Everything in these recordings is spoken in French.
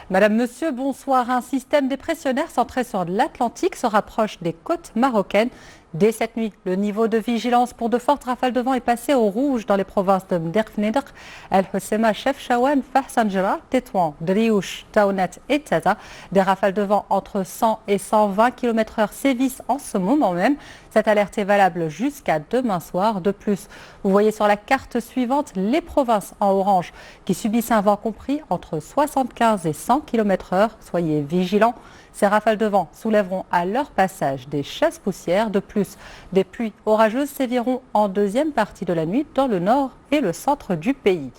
Madame, Monsieur, bonsoir. Un système dépressionnaire centré sur l'Atlantique se rapproche des côtes marocaines. Dès cette nuit, le niveau de vigilance pour de fortes rafales de vent est passé au rouge dans les provinces de Mderkhnedr, El Hoceima, Chefchaouen, Fahsanjra, Tétouan, Driouche, Taounet et Tata. Des rafales de vent entre 100 et 120 km/h sévissent en ce moment même. Cette alerte est valable jusqu'à demain soir. De plus, vous voyez sur la carte suivante les provinces en orange qui subissent un vent compris entre 75 et 100 km/h. Soyez vigilants. Ces rafales de vent soulèveront à leur passage des chasses poussières. De plus, des pluies orageuses séviront en deuxième partie de la nuit dans le nord et le centre du pays.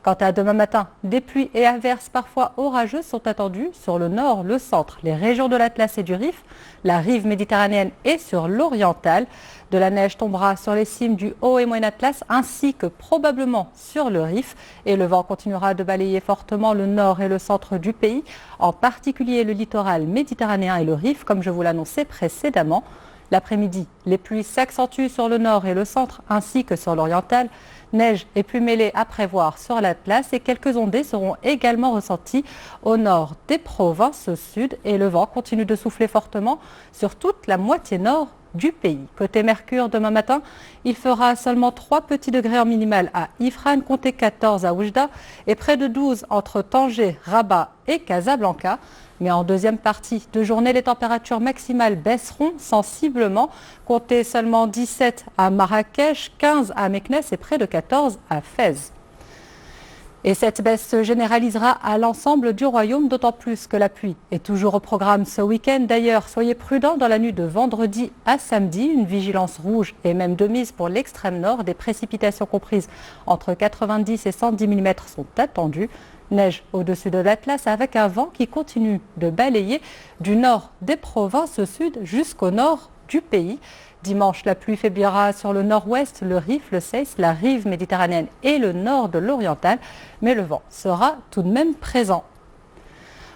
Quant à demain matin, des pluies et averses parfois orageuses sont attendues sur le nord, le centre, les régions de l'Atlas et du Rif, la rive méditerranéenne et sur l'orientale. De la neige tombera sur les cimes du Haut et Moyen Atlas ainsi que probablement sur le Rif. Et le vent continuera de balayer fortement le nord et le centre du pays, en particulier le littoral méditerranéen et le Rif, comme je vous l'annonçais précédemment. L'après-midi, les pluies s'accentuent sur le nord et le centre ainsi que sur l'oriental. Neige et pluie mêlée à prévoir sur l'Atlas et quelques ondées seront également ressenties au nord des provinces sud et le vent continue de souffler fortement sur toute la moitié nord du pays. Côté Mercure, demain matin, il fera seulement 3 petits degrés en minimal à Ifrane, comptez 14 à Oujda et près de 12 entre Tanger, Rabat et Casablanca. Mais en deuxième partie de journée, les températures maximales baisseront sensiblement. Comptez seulement 17 à Marrakech, 15 à Meknès et près de 14 à Fès. Et cette baisse se généralisera à l'ensemble du royaume, d'autant plus que la pluie est toujours au programme ce week-end. D'ailleurs, soyez prudents dans la nuit de vendredi à samedi. Une vigilance rouge est même de mise pour l'extrême nord. Des précipitations comprises entre 90 et 110 mm sont attendues. Neige au-dessus de l'Atlas avec un vent qui continue de balayer du nord des provinces sud jusqu'au nord du pays. Dimanche, la pluie faiblira sur le nord-ouest, le Rif, le Seis, la rive méditerranéenne et le nord de l'oriental, mais le vent sera tout de même présent.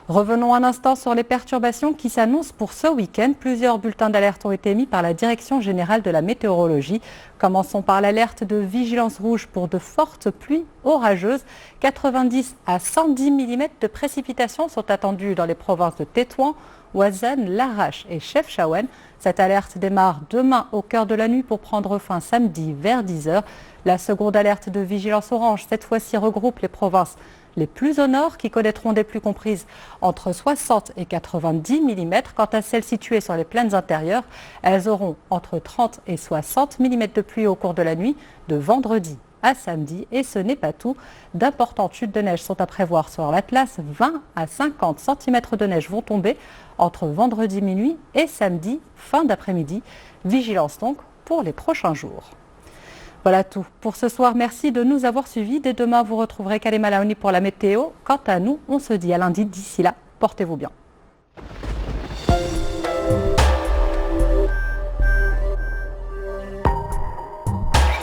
Revenons un instant sur les perturbations qui s'annoncent pour ce week-end. Plusieurs bulletins d'alerte ont été émis par la Direction générale de la météorologie. Commençons par l'alerte de vigilance rouge pour de fortes pluies orageuses. 90 à 110 mm de précipitations sont attendues dans les provinces de Tétouan, Ouazzane, Larache et Chefchaouen. Cette alerte démarre demain au cœur de la nuit pour prendre fin samedi vers 10 h. La seconde alerte de vigilance orange, cette fois-ci, regroupe les provinces les plus au nord qui connaîtront des pluies comprises entre 60 et 90 mm. Quant à celles situées sur les plaines intérieures, elles auront entre 30 et 60 mm de pluie au cours de la nuit de vendredi à samedi. Et ce n'est pas tout. D'importantes chutes de neige sont à prévoir sur l'Atlas. 20 à 50 cm de neige vont tomber entre vendredi minuit et samedi fin d'après-midi. Vigilance donc pour les prochains jours. Voilà tout pour ce soir. Merci de nous avoir suivis. Dès demain, vous retrouverez Kalema Laouni pour la météo. Quant à nous, on se dit à lundi. D'ici là, portez-vous bien.